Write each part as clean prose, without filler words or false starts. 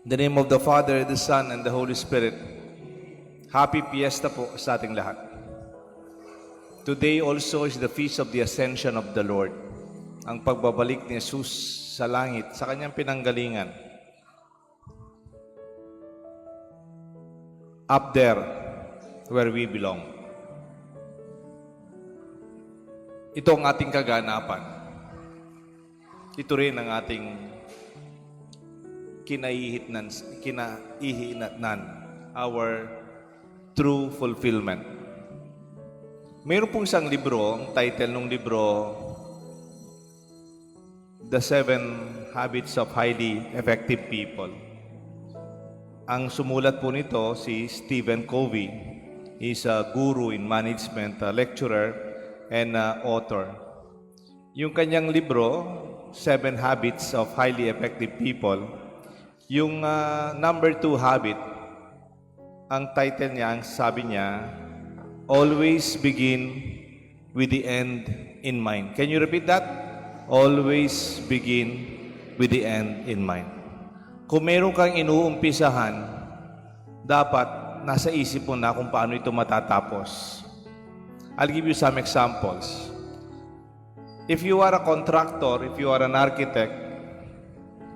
In the name of the Father, the Son, and the Holy Spirit. Happy Fiesta po sa ating lahat. Today also is the feast of the Ascension of the Lord. Ang pagbabalik ni Jesus sa langit, sa kanyang pinanggalingan. Up there, where we belong. Ito ang ating kaganapan. Ito rin ang ating kinaihinatnan, our true fulfillment. Mayroon pong isang libro, ang title ng libro, The 7 Habits of Highly Effective People. Ang sumulat po nito si Stephen Covey. He's a guru in management, a lecturer, and author. Yung kanyang libro, 7 Habits of Highly Effective People, yung number 2 habit, ang title niya, ang sabi niya, always begin with the end in mind. Can you repeat that? Always begin with the end in mind. Kung meron kang inuumpisahan, dapat nasa isip mo na kung paano ito matatapos. I'll give you some examples. If you are a contractor, if you are an architect,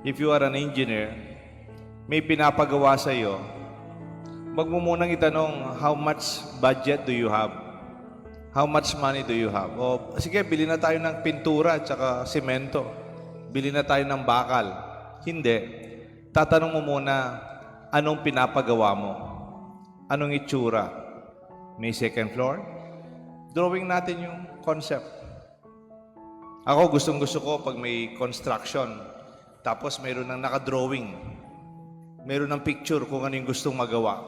if you are an engineer, may pinapagawa sa iyo, wag mo munang itanong, how much budget do you have? How much money do you have? O, sige, bili na tayo ng pintura at saka semento. Bili na tayo ng bakal. Hindi. Tatanong mo muna, anong pinapagawa mo? Anong itsura? May second floor? Drawing natin yung concept. Ako, gustong-gusto ko pag may construction, tapos mayroon ng nakadrawing, mayroon ng picture kung ano yung gustong magawa.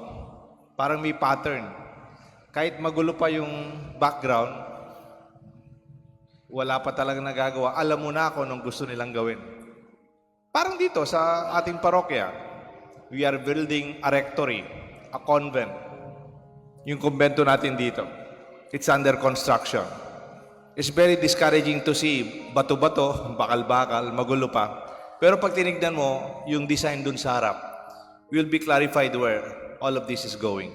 Parang may pattern. Kahit magulo pa yung background, wala pa talagang nagagawa, alam mo na kung anong gusto nilang gawin. Parang dito sa ating parokya, we are building a rectory, a convent. Yung kumbento natin dito, it's under construction. It's very discouraging to see bato-bato, bakal-bakal, magulo pa. Pero pag tinignan mo, yung design dun sa harap, will be clarified where all of this is going.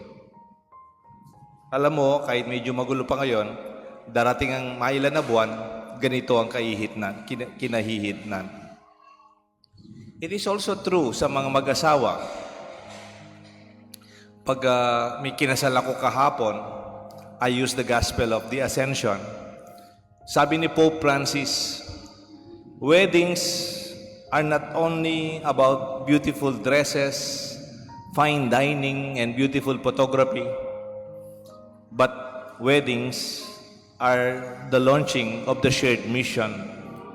Alam mo, kahit medyo magulo pa ngayon, darating ang mailan na buwan, ganito ang kinahihitnan. It is also true sa mga mag-asawa. Pag may kinasal ako kahapon, I use the Gospel of the Ascension. Sabi ni Pope Francis, weddings are not only about beautiful dresses, fine dining, and beautiful photography, but weddings are the launching of the shared mission,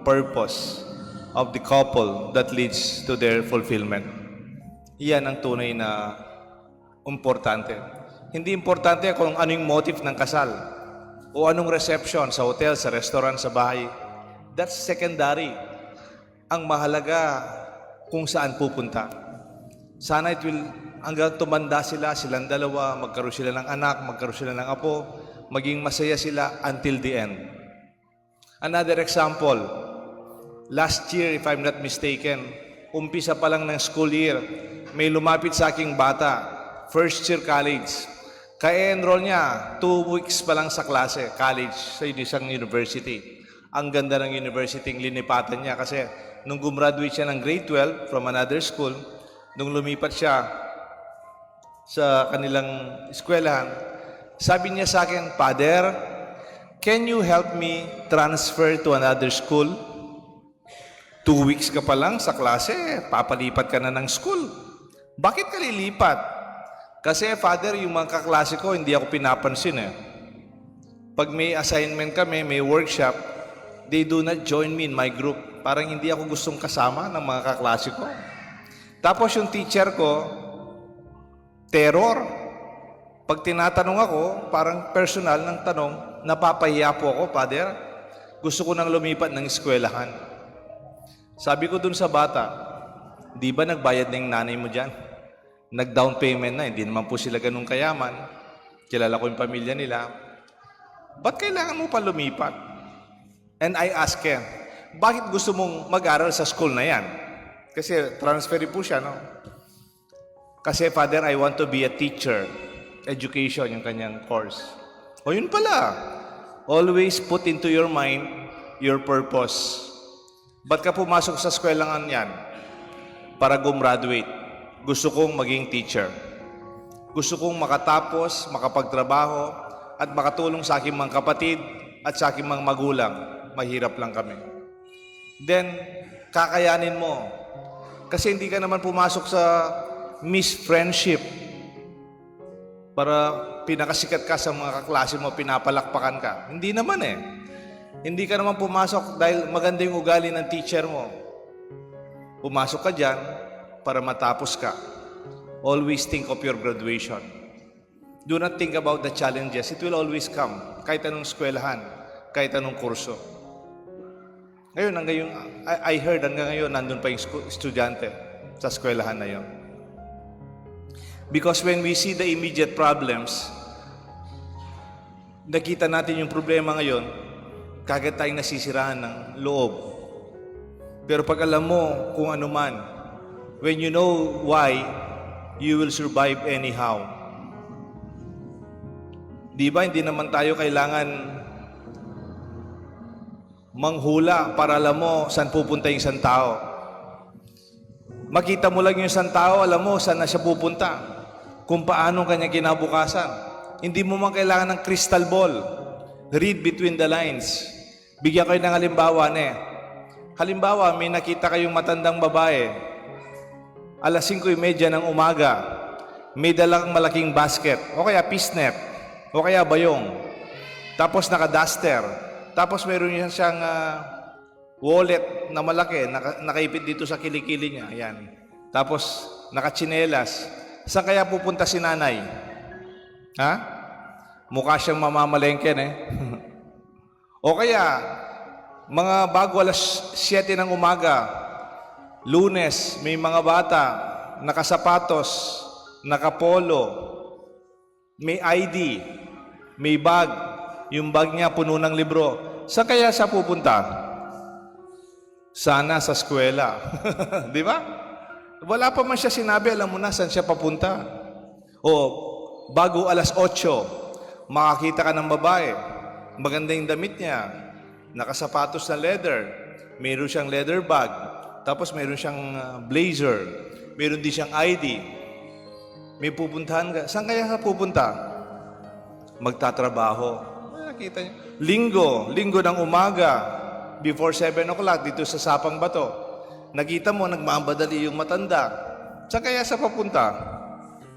purpose of the couple that leads to their fulfillment. Iyan ang tunay na importante. Hindi importante kung ano yung motive ng kasal o anong reception sa hotel, sa restaurant, sa bahay. That's secondary. Ang mahalaga kung saan pupunta. Sana hanggang tumanda sila, silang dalawa, magkaroon sila ng anak, magkaroon sila ng apo, maging masaya sila until the end. Another example, last year, if I'm not mistaken, umpisa pa lang ng school year, may lumapit sa aking bata, first year college. Ka-enroll niya, 2 weeks pa lang sa klase, college, sa isang university. Ang ganda ng university ng linipatan niya kasi nung gumraduate siya ng grade 12 from another school, nung lumipat siya sa kanilang eskwelahan, sabi niya sa akin, Father, can you help me transfer to another school? 2 weeks ka pa lang sa klase, papalipat ka na ng school. Bakit ka lilipat? Kasi, Father, yung mga kaklase ko, hindi ako pinapansin eh. Pag may assignment kami, may workshop, they do not join me in my group. Parang hindi ako gustong kasama ng mga kaklase ko. Tapos yung teacher ko, terror. Pag tinatanong ako, parang personal ng tanong, napapahiya po ako, Father. Gusto ko nang lumipat ng eskwelahan. Sabi ko dun sa bata, di ba nagbayad na yung nanay mo dyan? Nag-down payment na, hindi naman po sila ganun kayaman. Kilala ko yung pamilya nila. Ba't kailangan mo pa lumipat? And I ask him, bakit gusto mong mag-aral sa school na yan? Kasi transfer po siya, no? Kasi, Father, I want to be a teacher. Education, yung kanyang course. O yun pala. Always put into your mind your purpose. Ba't ka pumasok sa eskwelahan yan? Para gumraduate. Gusto kong maging teacher. Gusto kong makatapos, makapagtrabaho, at makatulong sa aking mga kapatid at sa aking mga magulang. Mahirap lang kami. Then, kakayanin mo. Kasi hindi ka naman pumasok sa Miss Friendship para pinakasikat ka sa mga kaklase mo, pinapalakpakan ka. Hindi naman eh. Hindi ka naman pumasok dahil maganda yung ugali ng teacher mo. Pumasok ka dyan para matapos ka. Always think of your graduation. Do not think about the challenges. It will always come. Kahit anong eskwelahan, kahit anong kurso. Ngayon, I heard hanggang ngayon, nandun pa yung estudyante sa eskwelahan na yun. Because when we see the immediate problems, nakita natin yung problema ngayon, kagad tayong nasisiraan ng loob. Pero pag alam mo kung ano man, when you know why, you will survive anyhow. Di ba, hindi naman tayo kailangan manghula para alam mo saan pupunta yung isang tao. Makita mo lang yung isang tao, alam mo saan na siya pupunta. Kung paano kanya kinabukasan. Hindi mo man kailangan ng crystal ball. Read between the lines. Bigyan kayo ng halimbawa Halimbawa, may nakita kayong matandang babae. Alas 5:30 ng umaga, may dalang malaking basket, o kaya pisnet, o kaya bayong. Tapos naka-duster. Tapos meron siyang wallet na malaki, nakaipit dito sa kilikili niya. Ayan. Tapos nakatsinelas. Saan kaya pupunta si nanay? Ha? Mukha siyang mamamalengke, eh. O kaya, mga bago alas 7 ng umaga, Lunes, may mga bata, nakasapatos, nakapolo, may ID, may bag, yung bag niya puno ng libro. Saan kaya siya pupunta? Sana sa eskwela. Di ba? Wala pa man siya sinabi, alam mo na saan siya papunta. O, bago alas 8, makakita ka ng babae. Maganda yung damit niya. Nakasapatos na leather. Meron siyang leather bag. Tapos meron siyang blazer. Meron din siyang ID. May pupuntahan ka. Saan kaya ka pupunta? Magtatrabaho. Nakita niyo. Linggo ng umaga. Before 7 o'clock, dito sa Sapang Bato. Nakita mo, nagmamadali yung matanda. Saan kaya sa papunta?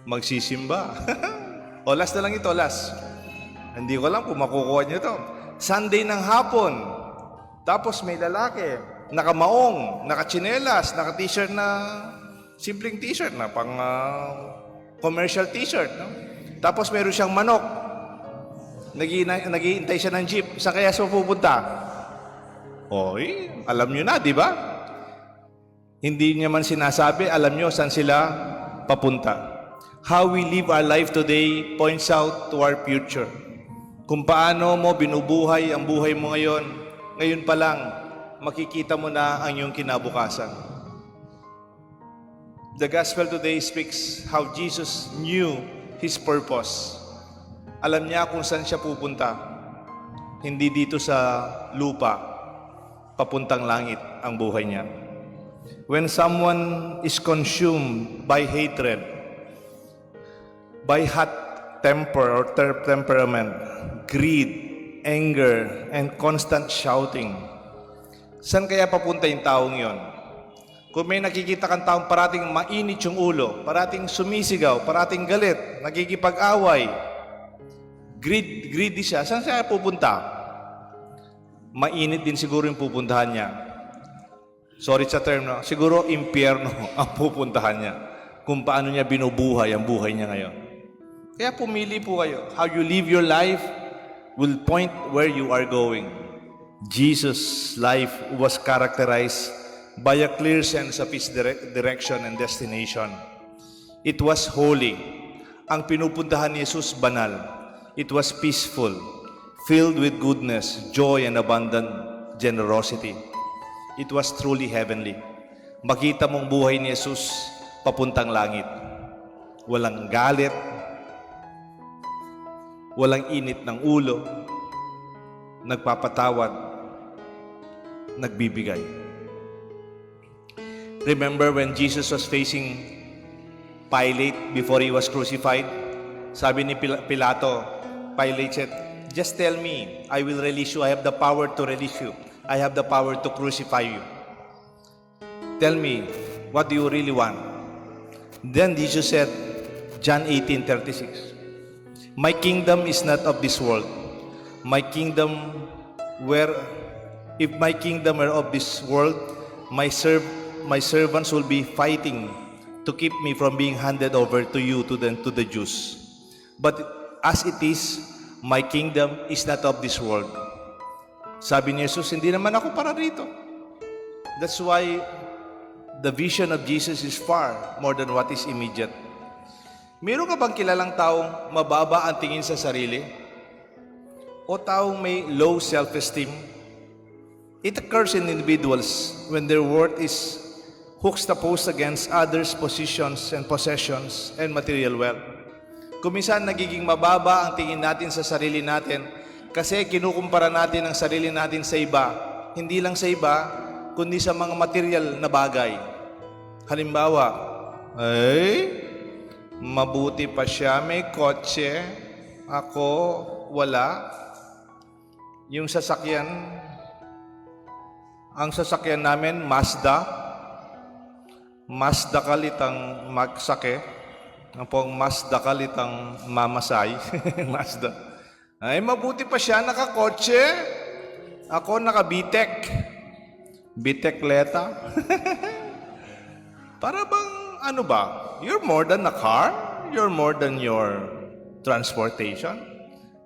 Magsisimba. O, last na lang ito, last. Hindi ko lang kung makukuha niyo ito. Sunday ng hapon. Tapos may lalaki, nakamaong, nakachinelas, naka-t-shirt na, simpleng t-shirt na, pang commercial t-shirt. No? Tapos meron siyang manok. Naghihintay siya ng jeep. Saan kaya sa pupunta? Oy, alam niyo na, di ba? Hindi niya man sinasabi, alam nyo saan sila papunta. How we live our life today points out to our future. Kung paano mo binubuhay ang buhay mo ngayon pa lang, makikita mo na ang iyong kinabukasan. The gospel today speaks how Jesus knew His purpose. Alam niya kung saan siya pupunta. Hindi dito sa lupa, papuntang langit ang buhay niya. When someone is consumed by hatred, by hot temper or temperament, greed, anger, and constant shouting, saan kaya papunta yung taong yon? Kung may nakikita kang taong parating mainit yung ulo, parating sumisigaw, parating galit, nagkikipag-away, greedy siya, saan siya pupunta? Mainit din siguro yung pupuntahan niya. Sorry sa term, no? Siguro impyerno ang pupuntahan niya kung paano niya binubuhay ang buhay niya ngayon. Kaya pumili po kayo. How you live your life will point where you are going. Jesus' life was characterized by a clear sense of His direction and destination. It was holy. Ang pinupuntahan ni Jesus banal. It was peaceful, filled with goodness, joy, and abundant generosity. It was truly heavenly. Makita mong buhay ni Jesus papuntang langit. walang galit, walang init ng ulo, nagpapatawad, nagbibigay. Remember when Jesus was facing Pilate before he was crucified? Sabi ni Pilato, Pilate said, "Just tell me, I will release you. I have the power to release you. I have the power to crucify you. Tell me, what do you really want?" Then Jesus said, John 18:36, "My kingdom is not of this world. My kingdom if my kingdom were of this world, my servants will be fighting to keep me from being handed over to you, to the Jews. But as it is, my kingdom is not of this world." Sabi ni Jesus, hindi naman ako para rito. That's why the vision of Jesus is far more than what is immediate. Meron ka bang kilalang taong mababa ang tingin sa sarili? O taong may low self-esteem? It occurs in individuals when their worth is juxtaposed against others' positions and possessions and material wealth. Kuminsan nagiging mababa ang tingin natin sa sarili natin kasi kinukumpara natin ang sarili natin sa iba. Hindi lang sa iba, kundi sa mga material na bagay. Halimbawa, mabuti pa siya, may kotse, ako wala. Yung sasakyan, ang sasakyan namin, Mazda kalitang magsake. Ang pong Mazda kalitang mamasay. Mazda. Ay, mabuti pa siya, nakakotse. Ako naka-bitek. Bitekleta. Para bang, ano ba? You're more than a car. You're more than your transportation.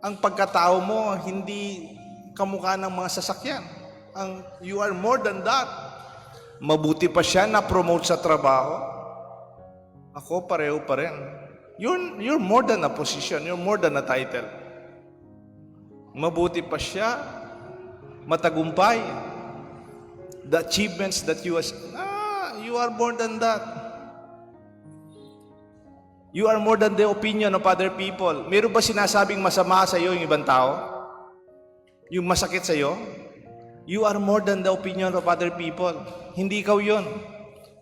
Ang pagkatao mo, hindi kamukha ng mga sasakyan. You are more than that. Mabuti pa siya na-promote sa trabaho. Ako pareho pa rin. You're more than a position. You're more than a title. Mabuti pa siya, matagumpay. The achievements that you are more than that. You are more than the opinion of other people. Meron ba sinasabing masama sa iyo yung ibang tao? Yung masakit sa iyo? You are more than the opinion of other people. Hindi ikaw yun.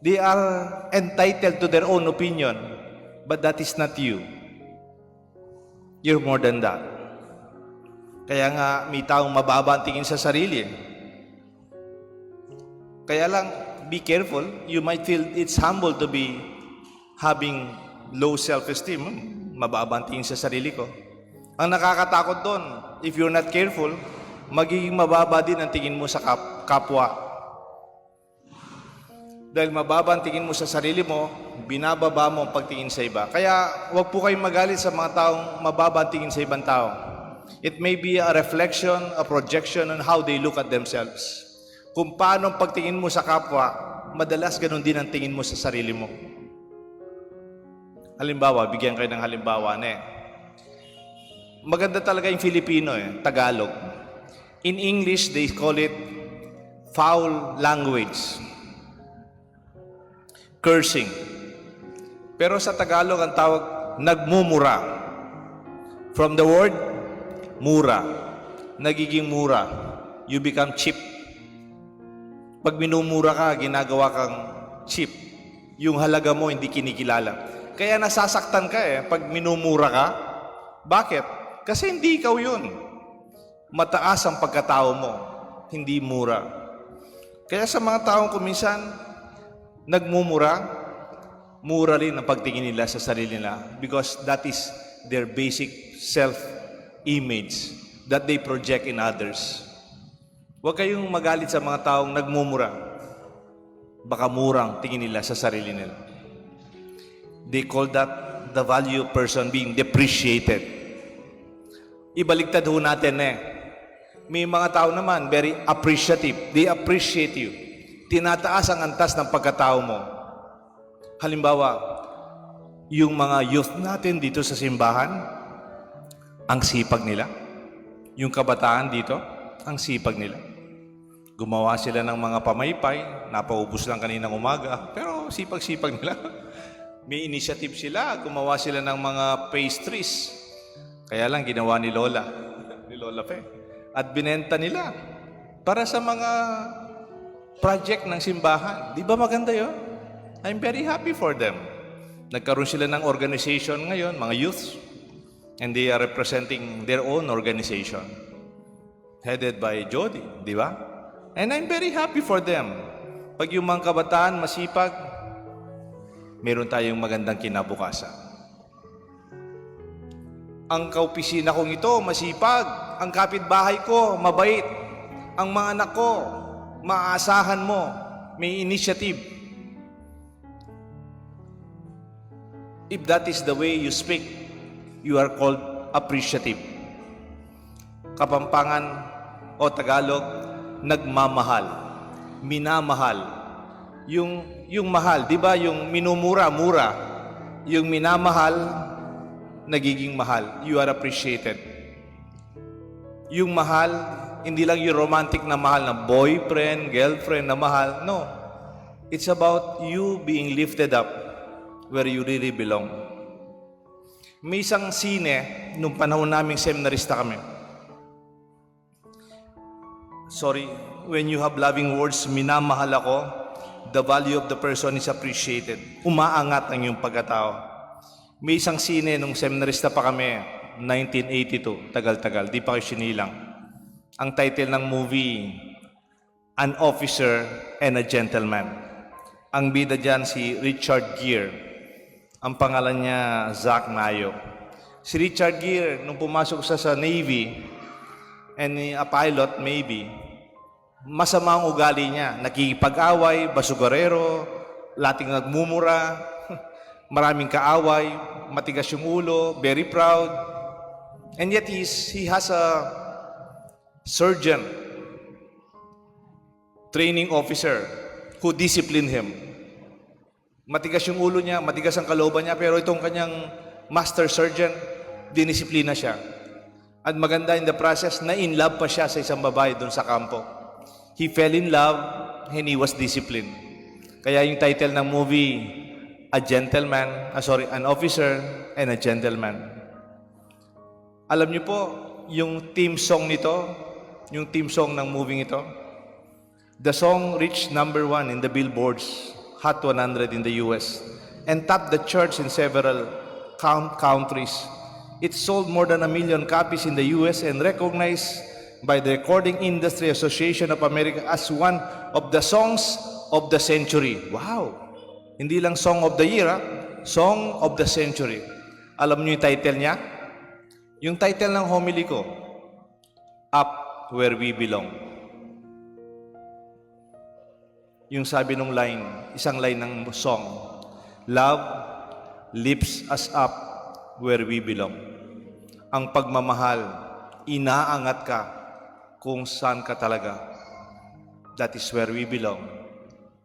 They are entitled to their own opinion, but that is not you. You're more than that. Kaya nga, may taong mababa ang tingin sa sarili. Kaya lang, be careful. You might feel it's humble to be having low self-esteem. Mababa ang tingin sa sarili ko. Ang nakakatakot doon, if you're not careful, magiging mababa din ang tingin mo sa kapwa. Dahil mababa ang tingin mo sa sarili mo, binababa mo ang pagtingin sa iba. Kaya huwag po kayong magalit sa mga taong mababa ang tingin sa ibang tao. It may be a reflection, a projection on how they look at themselves. Kung paano ang pagtingin mo sa kapwa, madalas ganun din ang tingin mo sa sarili mo. Halimbawa, bigyan kayo ng halimbawa maganda talaga yung Filipino Tagalog. In English, they call it foul language. Cursing. Pero sa Tagalog, ang tawag, nagmumura. From the word, mura. Nagiging mura. You become cheap. Pag minumura ka, ginagawa kang cheap. Yung halaga mo, hindi kinikilala. Kaya nasasaktan ka pag minumura ka. Bakit? Kasi hindi ikaw yun. Mataas ang pagkatao mo. Hindi mura. Kaya sa mga taong kuminsan, nagmumura, mura rin ang pagtingin nila sa sarili nila because that is their basic self-image that they project in others. Huwag kayong magalit sa mga taong nagmumura. Baka murang tingin nila sa sarili nila. They call that the value of person being depreciated. Ibaligtad ho natin May mga tao naman, very appreciative. They appreciate you. Tinataas ang antas ng pagkatao mo. Halimbawa, yung mga youth natin dito sa simbahan, ang sipag nila. Yung kabataan dito, ang sipag nila. Gumawa sila ng mga pamaypay, napaubos lang kaninang umaga, pero sipag-sipag nila. May initiative sila, gumawa sila ng mga pastries. Kaya lang ginawa ni Lola, ni Lola Fe. At binenta nila para sa mga project ng simbahan. Di ba maganda yun? I'm very happy for them. Nagkaroon sila ng organization ngayon, mga youths, and they are representing their own organization, headed by Jody, di ba? And I'm very happy for them. Pag yung mga kabataan masipag, meron tayong magandang kinabukasan. Ang kaopisina kong ito, masipag. Ang kapitbahay ko, mabait. Ang mga anak ko, maaasahan mo, may initiative. If that is the way you speak, you are called appreciative. Kapampangan o Tagalog, nagmamahal, minamahal. Yung mahal, di ba? Yung minumura-mura. Yung minamahal, nagiging mahal. You are appreciated. Yung mahal, hindi lang yung romantic na mahal na boyfriend, girlfriend na mahal. No. It's about you being lifted up where you really belong. May isang sine, nung panahon naming seminarista kami. Sorry, when you have loving words, minamahal ako, the value of the person is appreciated. Umaangat ang iyong pagkatao. May isang sine nung seminarista pa kami, 1982, tagal-tagal, di pa kayo sinilang. Ang title ng movie, An Officer and a Gentleman. Ang bida dyan si Richard Gere. Ang pangalan niya, Zach Nayo. Si Richard Gere, nung pumasok siya sa Navy, and a pilot maybe, masama ang ugali niya. Nakikipag-away, basugarero, lating nagmumura, maraming kaaway, matigas yung ulo, very proud. And yet he has a surgeon, training officer, who disciplined him. Matigas yung ulo niya, matigas ang kalooban niya, pero itong kanyang master surgeon, dinisiplina siya. At maganda in the process, na in love pa siya sa isang babae doon sa kampo. He fell in love and he was disciplined. Kaya yung title ng movie, An Officer and a Gentleman. Alam niyo po, yung theme song nito, yung theme song ng movie ito, the song reached #1 in the Billboard's Hot 100 in the US and topped the charts in several countries. It sold more than 1 million copies in the US and recognized by the Recording Industry Association of America as one of the songs of the century. Wow! Hindi lang song of the year, song of the century. Alam niyo yung title niya? Yung title ng homily ko, Up Where We Belong. Yung sabi nung line, isang line ng song, Love lifts us up where we belong. Ang pagmamahal, inaangat ka kung saan ka talaga. That is where we belong.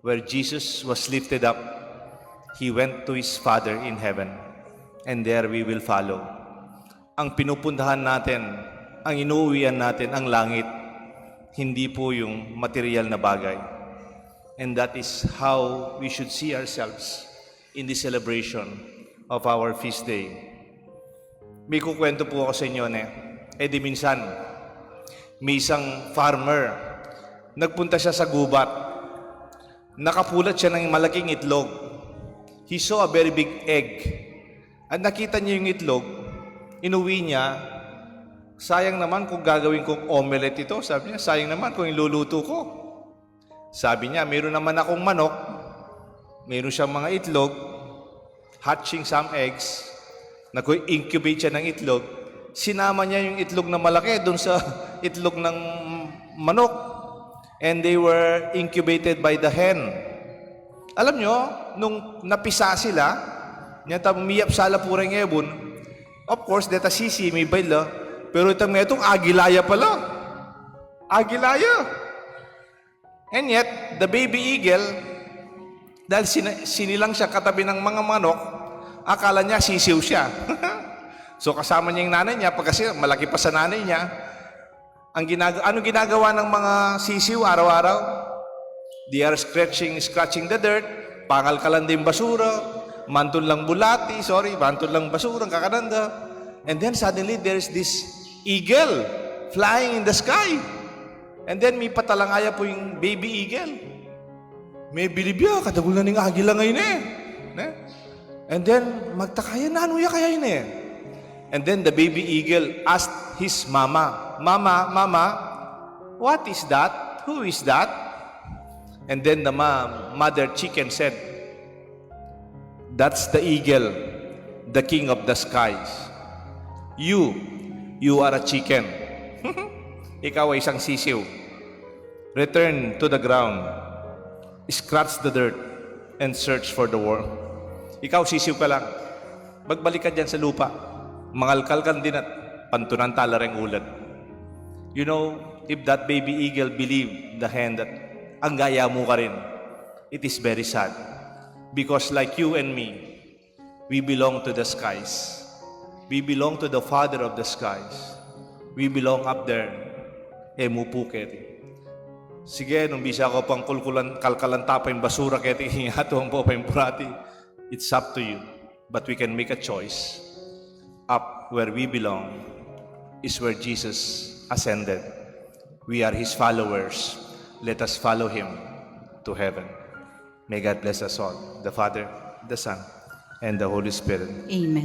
Where Jesus was lifted up, He went to His Father in heaven. And there we will follow. Ang pinupuntahan natin, ang inuuwian natin, ang langit, hindi po yung material na bagay. And that is how we should see ourselves in the celebration of our feast day. May kukwento po ako sa inyo, di minsan, may isang farmer, nagpunta siya sa gubat, nakapulat siya ng malaking itlog. He saw a very big egg. At nakita niya yung itlog, inuwi niya, sayang naman kung gagawin kong omelette ito. Sabi niya, sayang naman kung iluluto ko. Sabi niya, mayroon naman akong manok, mayroon siyang mga itlog, hatching some eggs, incubate siya ng itlog, sinama niya yung itlog na malaki doon sa itlog ng manok, and they were incubated by the hen. Alam nyo, nung napisa sila, niya miyap sala purang ebon, of course, deta sisi, may baila, pero itong agilaya pala. Agilaya. And yet, the baby eagle, dahil sinilang siya katabi ng mga manok, akala niya sisiw siya. So kasama niya yung nanay niya, kasi malaki pa sa nanay niya, ano ginagawa ng mga sisiw araw-araw? They are scratching the dirt, pangal-kalan din basura, mantun lang bulati, mantun lang basura, kakananda. And then suddenly, there's this eagle flying in the sky. And then may patalangaya po yung baby eagle. May bilibya, kadagul na ning agila ngayon Ne? And then, magtakaya na, ano ya kaya yun And then the baby eagle asked his mama, Mama, what is that? Who is that? And then the mother chicken said, that's the eagle, the king of the skies. You are a chicken. Ikaw ay isang sisiw. Return to the ground. Scratch the dirt and search for the worm. Ikaw, sisiw ka lang. Magbalik ka dyan sa lupa. Mangalkal ka din at pantunan talareng ulad. You know, if that baby eagle believed the hen that ang gaya mo ka rin, it is very sad. Because like you and me, we belong to the skies. We belong to the Father of the skies. We belong up there. Mupukit. Sige, nung bisa ko pang kalkalan tapay basura kaya hingato ang po purati. It's up to you. But we can make a choice. Up where we belong is where Jesus ascended. We are His followers. Let us follow Him to heaven. May God bless us all, the Father, the Son, and the Holy Spirit. Amen.